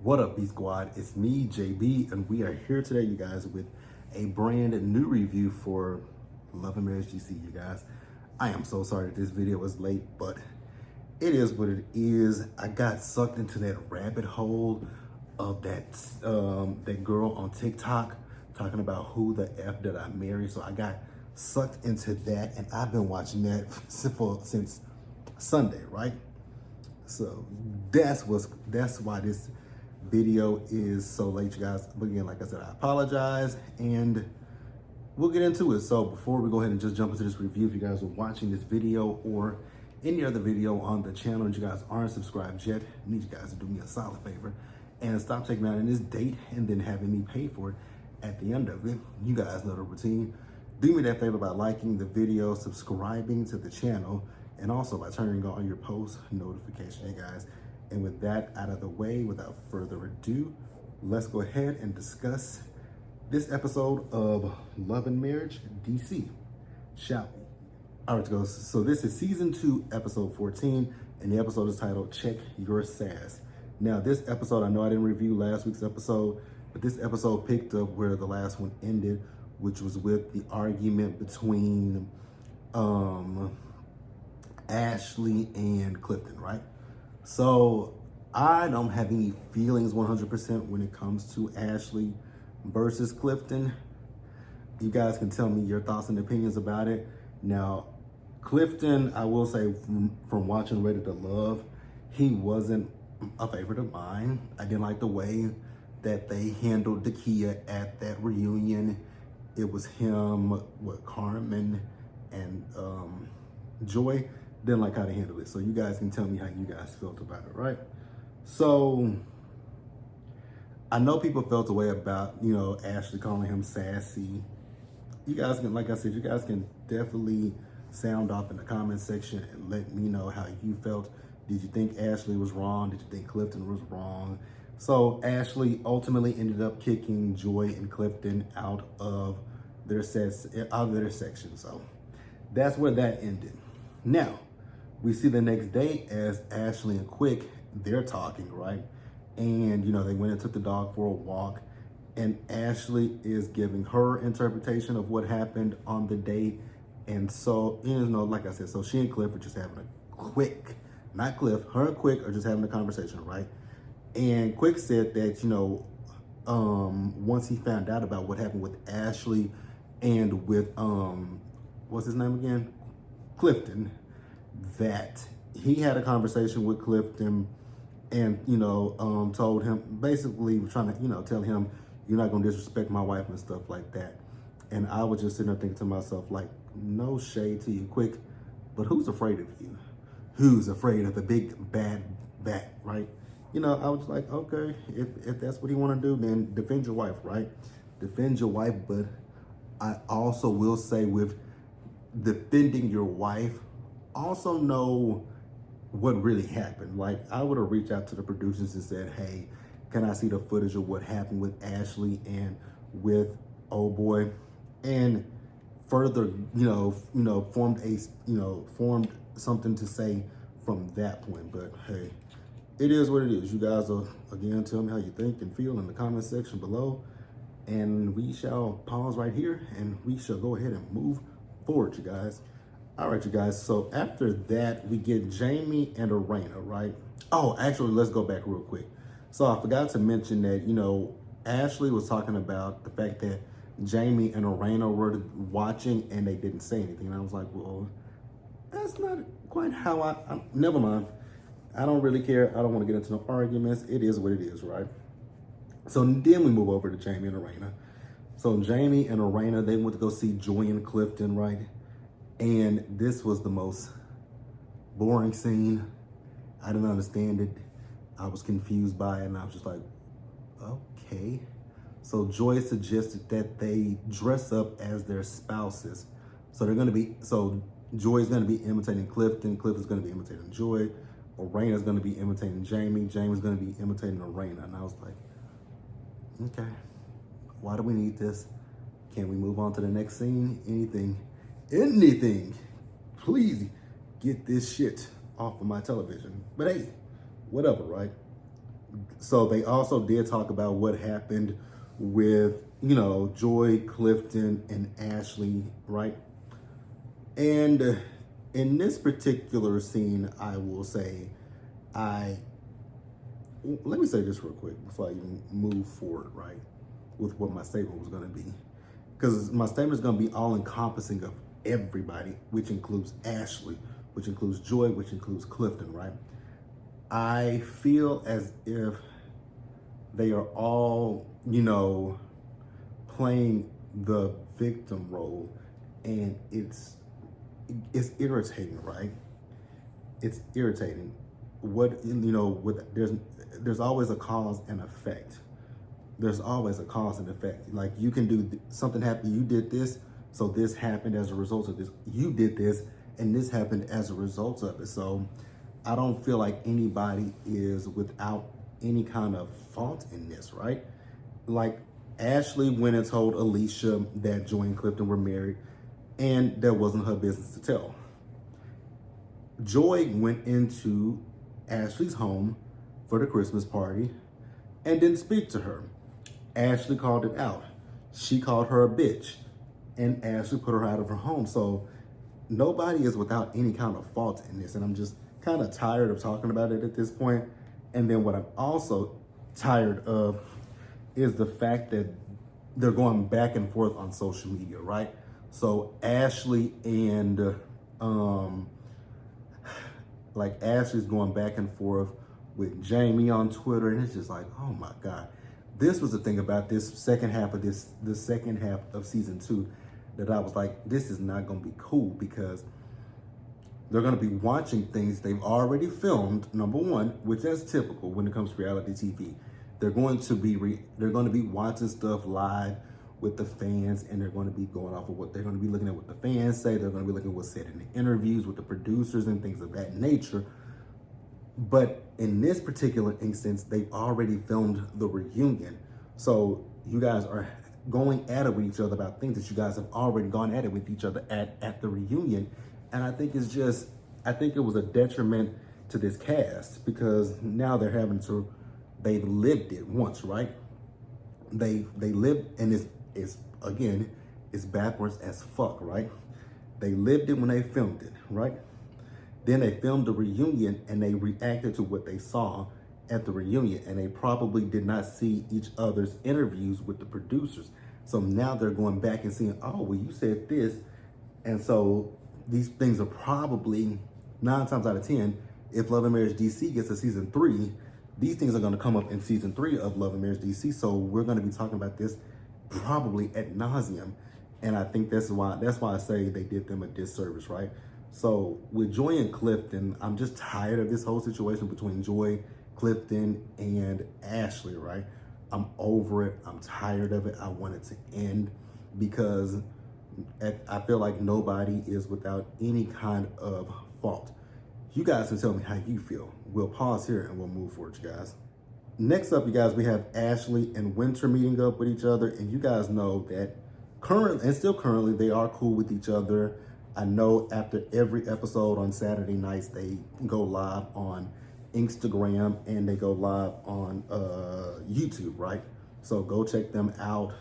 What up, B Squad? It's me, JB, and we are here today, you guys, with a brand new review for Love and Marriage DC, you guys. I am so sorry that this video was late, but it is what it is. I got sucked into that rabbit hole of that girl on TikTok talking about who the F did I marry. So I got sucked into that, and I've been watching that since Sunday, right? So that's why this video is so late, you guys. But again, like I said, I apologize, and we'll get into it. So before we go ahead and just jump into this review, if you guys are watching this video or any other video on the channel and you guys aren't subscribed yet, I need you guys to do me a solid favor and stop taking out in this date and then having me pay for it at the end of it. You guys know the routine. Do me that favor by liking the video, subscribing to the channel, and also by turning on your post notification, hey guys. And with that out of the way, without further ado, let's go ahead and discuss this episode of Love and Marriage DC, shall we? All right, guys, so this is season 2, episode 14, and the episode is titled Check Your Sass. Now, this episode, I know I didn't review last week's episode, but this episode picked up where the last one ended, which was with the argument between Ashley and Clifton, right? So I don't have any feelings 100% when it comes to Ashley versus Clifton. You guys can tell me your thoughts and opinions about it. Now, Clifton, I will say from watching Ready to Love, he wasn't a favorite of mine. I didn't like the way that they handled Dakia at that reunion. It was him, Carmen, and Joy. Didn't like how they handled it. So you guys can tell me how you guys felt about it, right? So I know people felt a way about, Ashley calling him sassy. You guys can, like I said, you guys can definitely sound off in the comment section and let me know how you felt. Did you think Ashley was wrong? Did you think Clifton was wrong? So Ashley ultimately ended up kicking Joy and Clifton out of their section. So that's where that ended. Now, we see the next day as Ashley and Quick, they're talking, right? And, they went and took the dog for a walk. And Ashley is giving her interpretation of what happened on the date. And so, like I said, so she and Cliff are just having a quick, not Cliff, her and Quick are just having a conversation, right? And Quick said that, once he found out about what happened with Ashley and with, what's his name again? Clifton, that he had a conversation with Clifton and, told him, basically trying to, tell him, you're not going to disrespect my wife and stuff like that. And I was just sitting there thinking to myself, like, no shade to you, Quick, but who's afraid of you? Who's afraid of the big bad bat, right? I was like, okay, if that's what you want to do, then defend your wife, right? Defend your wife. But I also will say, with defending your wife, also know what really happened. Like, I would have reached out to the producers and said, hey, can I see the footage of what happened with Ashley and with old boy? And further, formed something to say from that point. But hey, it is what it is. You guys are, again, tell me how you think and feel in the comment section below. And we shall pause right here and we shall go ahead and move forward, you guys. All right, you guys. So after that, we get Jamie and Arena, right? Oh, actually, let's go back real quick. So I forgot to mention that, Ashley was talking about the fact that Jamie and Arena were watching and they didn't say anything. And I was like, well, that's not quite how I never mind. I don't really care. I don't want to get into no arguments. It is what it is, right? So then we move over to Jamie and Arena. So Jamie and Arena, they went to go see Joy and Clifton, right? And this was the most boring scene. I didn't understand it. I was confused by it, and I was just like, okay. So Joy suggested that they dress up as their spouses. So Joy's gonna be imitating Clifton. Cliff is gonna be imitating Joy. Arena's gonna be imitating Jamie. Jamie's gonna be imitating Arena. And I was like, okay, why do we need this? Can we move on to the next scene? Anything, please get this shit off of my television. But hey, whatever, right? So they also did talk about what happened with, Joy, Clifton, and Ashley, right? And in this particular scene, I will say, I let me say this real quick before I even move forward, right, with what my statement was going to be. Because my statement is going to be all encompassing of everybody, which includes Ashley, which includes Joy, which includes Clifton, right? I feel as if they are all, playing the victim role, and it's irritating, right? It's irritating. With there's always a cause and effect. There's always a cause and effect. Like, you can do something happened, you did this, so this happened as a result of this. You did this, and this happened as a result of it. So I don't feel like anybody is without any kind of fault in this, right? Like, Ashley went and told Alicia that Joy and Clifton were married, and that wasn't her business to tell. Joy went into Ashley's home for the Christmas party and didn't speak to her. Ashley called it out. She called her a bitch, and Ashley put her out of her home. So nobody is without any kind of fault in this, and I'm just kind of tired of talking about it at this point. And then what I'm also tired of is the fact that they're going back and forth on social media, right? So Ashley and Ashley's going back and forth with Jamie on Twitter, and it's just like, oh my God. This was the thing about this second half of the second half of season 2, that I was like, this is not going to be cool, because they're going to be watching things they've already filmed, number one, which is typical when it comes to reality TV. They're going to be watching stuff live with the fans, and they're going to be going off of what they're going to be looking at what the fans say. They're going to be looking at what's said in the interviews with the producers and things of that nature. But in this particular instance, they've already filmed the reunion. So you guys are going at it with each other about things that you guys have already gone at it with each other at the reunion. And I think I think it was a detriment to this cast, because now they've lived it once, right? They lived, and it's backwards as fuck, right? They lived it when they filmed it, right? Then they filmed the reunion, and they reacted to what they saw at the reunion, and they probably did not see each other's interviews with the producers. So now they're going back and seeing, oh, well, you said this. And so these things are probably 9 times out of 10, if Love and Marriage DC gets to season 3, these things are going to come up in season 3 of Love and Marriage DC. So we're going to be talking about this probably ad nauseum. And I think that's why I say they did them a disservice, right? So with Joy and Clifton, I'm just tired of this whole situation between Joy, Clifton, and Ashley, right? I'm over it. I'm tired of it. I want it to end, because I feel like nobody is without any kind of fault. You guys can tell me how you feel. We'll pause here and we'll move forward, you guys. Next up, you guys, we have Ashley and Winter meeting up with each other, and you guys know that currently they are cool with each other. I know after every episode on Saturday nights, they go live on Instagram and they go live on YouTube, right? So go check them out.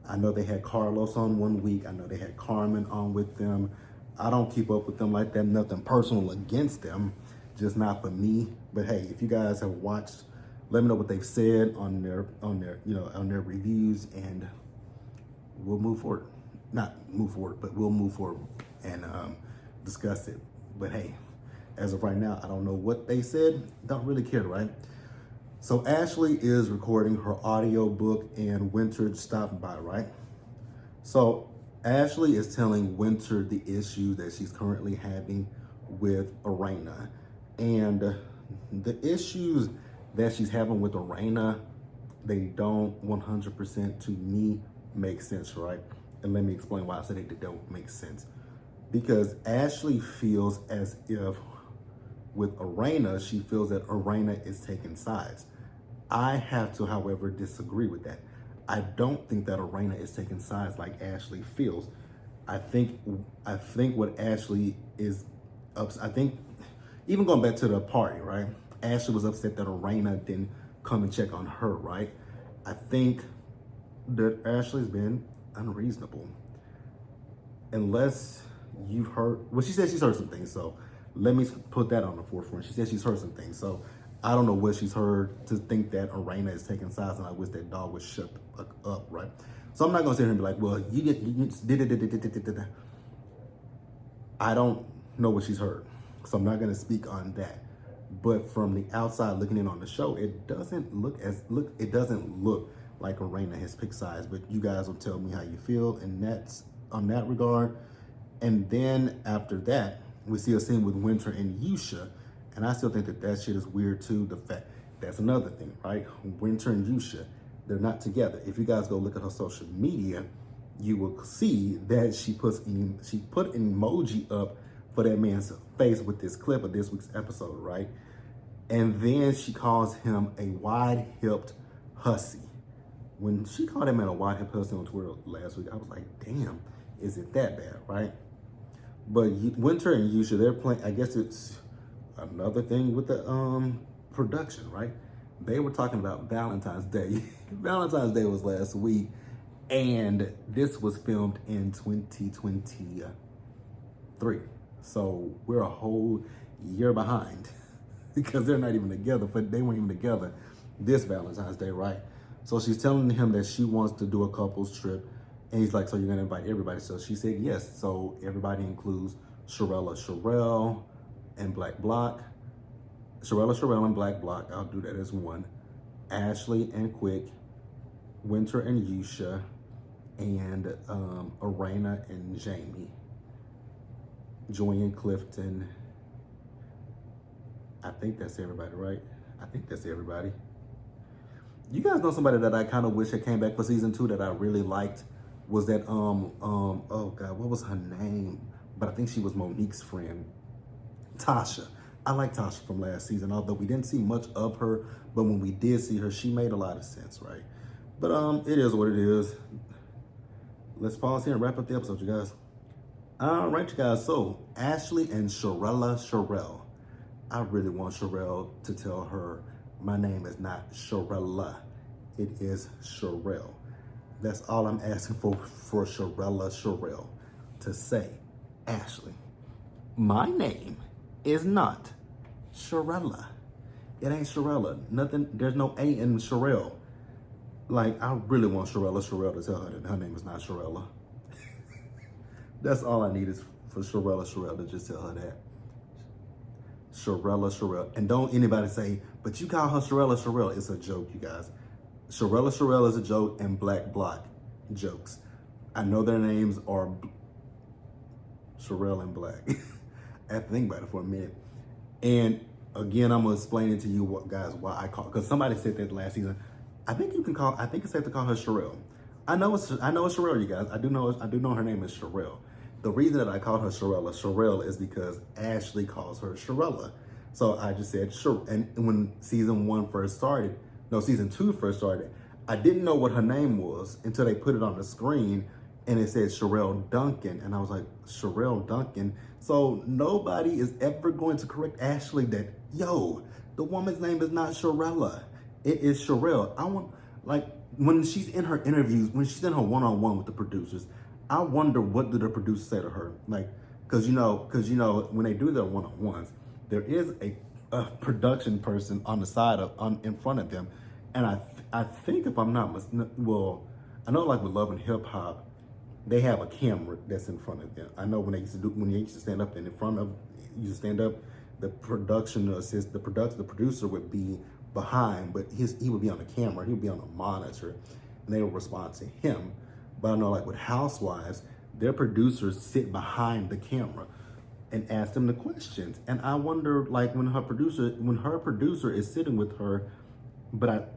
I know they had Carlos on one week. I know they had Carmen on with them. I don't keep up with them like that. Nothing personal against them, just not for me. But hey, if you guys have watched, let me know what they've said on their reviews, and we'll move forward. Not move forward, but we'll move forward and discuss it. But hey, as of right now, I don't know what they said. Don't really care, right? So Ashley is recording her audio book, and Winter stopping by, right? So Ashley is telling Winter the issue that she's currently having with Arena. And the issues that she's having with Arena, they don't 100% to me make sense, right? And let me explain why I said they don't make sense. Because Ashley feels as if with Arena, she feels that Arena is taking sides. I have to, however, disagree with that. I don't think that Arena is taking sides like Ashley feels. I think what Ashley is I think, even going back to the party, right? Ashley was upset that Arena didn't come and check on her, right? I think that Ashley's been unreasonable. Unless you've heard, well, she said she's heard some things, so let me put that on the forefront. She said she's heard some things, so I don't know what she's heard to think that Arena is taking sides, and I wish that dog would shut the fuck up, right? So I'm not gonna sit here and be like, well, you did it. I don't know what she's heard, so I'm not gonna speak on that. But from the outside looking in on the show, it doesn't look like Arena has picked sides. But you guys will tell me how you feel, and that's on that regard. And then after that, we see a scene with Winter and Yusha, and I still think that shit is weird too. The fact that's another thing, right? Winter and Yusha, they're not together. If you guys go look at her social media, you will see that she put an emoji up for that man's face with this clip of this week's episode, right? And then she calls him a wide-hipped hussy. When she called him a wide-hipped hussy on Twitter last week, I was like, damn, is it that bad, right? But Winter and Yusha, they're playing, I guess it's another thing with the production, right? They were talking about Valentine's Day. Valentine's Day was last week, and this was filmed in 2023. So we're a whole year behind because they're not even together, but they weren't even together this Valentine's Day, right? So she's telling him that she wants to do a couples trip, and he's like, so you're gonna invite everybody? So she said yes. So everybody includes Sherelle and Black Block. Sherelle and Black Block, I'll do that as one. Ashley and Quick, Winter and Yusha, and Arena and Jamie. Joy and Clifton. I think that's everybody, right? I think that's everybody. You guys know somebody that I kind of wish had came back for season 2 that I really liked was that, oh God, what was her name? But I think she was Monique's friend, Tasha. I like Tasha from last season, although we didn't see much of her, but when we did see her, she made a lot of sense, right? But it is what it is. Let's pause here and wrap up the episode, you guys. All right, you guys, so Ashley and Sherelle. I really want Sherelle to tell her, my name is not Sherella, it is Sherelle. That's all I'm asking for Sherelle to say. Ashley, my name is not Sherella. It ain't Sherella. Nothing, there's no A in Sherelle. Like, I really want Sherelle to tell her that her name is not Sherella. That's all I need is for Sherelle to just tell her that. Sherelle. And don't anybody say, but you call her Sherelle. It's a joke, you guys. Sherelle is a joke, and Black Block jokes. I know their names are Sherelle and Black. I have to think about it for a minute. And again, I'm gonna explain it to you, guys, why I call, because somebody said that last season. I think it's safe to call her Sherelle. I know it's Sherelle, you guys. I do know her name is Sherelle. The reason that I called her Sherelle is because Ashley calls her Sherella. So I just said sure. And when season 2 first started, I didn't know what her name was until they put it on the screen and it said Sherelle Duncan. And I was like, Sherelle Duncan? So nobody is ever going to correct Ashley that, yo, the woman's name is not Sherella. It is Sherelle. I want, like, when she's in her interviews, when she's in her one-on-one with the producers, I wonder what do the producers say to her? Like, cause you know, when they do their one-on-ones, there is a production person on the side in front of them. And I think if I'm not well, I know like with Love and Hip Hop, they have a camera that's in front of them. I know when they used to stand up the production assist, the producer would be behind, but he would be on the camera, he would be on a monitor, and they would respond to him. But I know like with Housewives, their producers sit behind the camera and ask them the questions. And I wonder, like, when her producer is sitting with her, but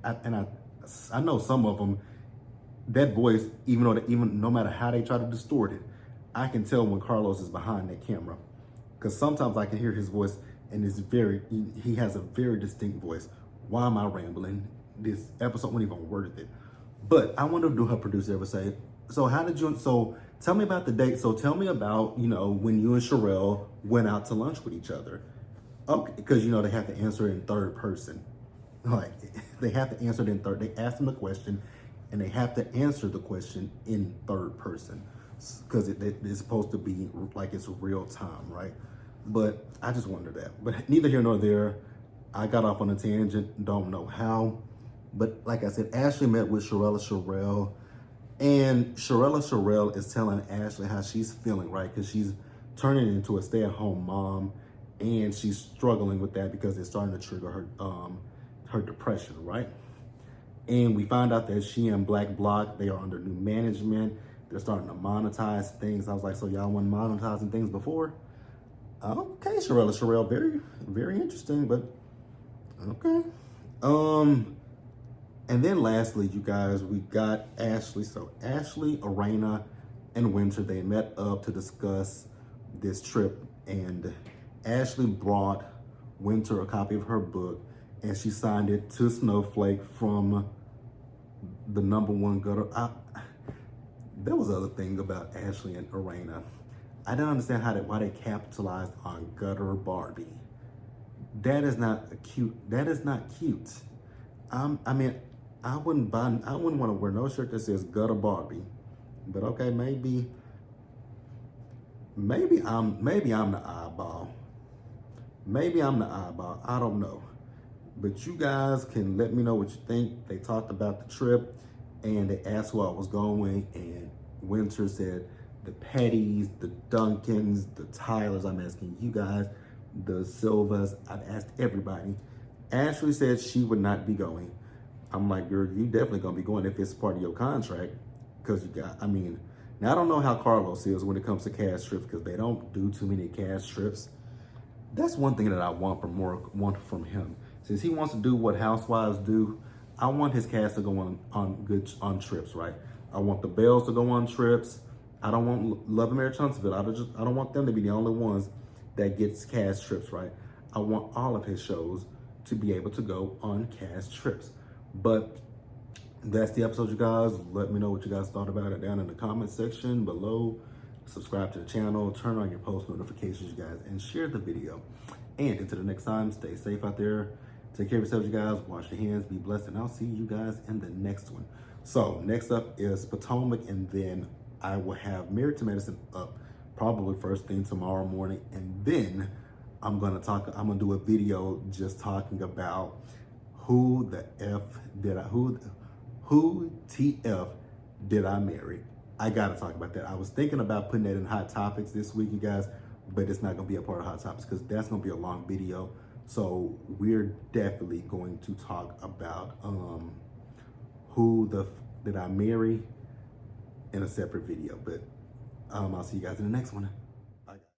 I know some of them, that voice, even no matter how they try to distort it, I can tell when Carlos is behind that camera, because sometimes I can hear his voice and he has a very distinct voice. Why am I rambling? This episode wasn't even worth it. But I wonder, do her producer ever say, so tell me about the date. So tell me about, when you and Sherelle went out to lunch with each other. Okay, because, they have to answer in third person. Like they have to answer it in third. They ask them a question, and they have to answer the question in third person because it's supposed to be like it's real time, right? But I just wonder that. But neither here nor there. I got off on a tangent. Don't know how. But like I said, Ashley met with Sherelle, and Sherelle is telling Ashley how she's feeling, right? Because she's turning into a stay-at-home mom, and she's struggling with that because it's starting to trigger her depression, right? And we find out that she and Black Block, they are under new management. They're starting to monetize things. I was like, so y'all weren't monetizing things before? Okay, Sherelle, very, very interesting, but okay. And then lastly, you guys, we got Ashley. So Ashley, Arena, and Winter, they met up to discuss this trip, and Ashley brought Winter a copy of her book, and she signed it to Snowflake from the #1 gutter. There was other thing about Ashley and Arena. I didn't understand why they capitalized on gutter Barbie. That is not cute. That is not cute. I mean, I wouldn't want to wear no shirt that says gutter Barbie. But okay, maybe I'm the eyeball. Maybe I'm the eyeball. I don't know. But you guys can let me know what you think. They talked about the trip, and they asked where I was going, and Winter said the Pettys, the Duncans, the Tylers. I'm asking you guys, the Silvas. I've asked everybody. Ashley said she would not be going. I'm like, girl, you definitely gonna be going if it's part of your contract, because you got. I mean, now I don't know how Carlos is when it comes to cash trips, because they don't do too many cash trips. That's one thing that I want from him. Since he wants to do what housewives do, I want his cast to go on trips, right? I want the Bells to go on trips. I don't want Love and Marriage Huntsville. I don't want them to be the only ones that gets cast trips, right? I want all of his shows to be able to go on cast trips. But that's the episode, you guys. Let me know what you guys thought about it down in the comment section below. Subscribe to the channel, turn on your post notifications, you guys, and share the video. And until the next time, stay safe out there. Take care of yourselves, you guys. Wash your hands, be blessed, and I'll see you guys in the next one. So next up is Potomac, and then I will have Married to Medicine up probably first thing tomorrow morning. And then I'm gonna do a video just talking about who TF did I marry? I gotta talk about that. I was thinking about putting that in Hot Topics this week, you guys, but it's not gonna be a part of Hot Topics because that's gonna be a long video. So we're definitely going to talk about did I marry in a separate video. But I'll see you guys in the next one.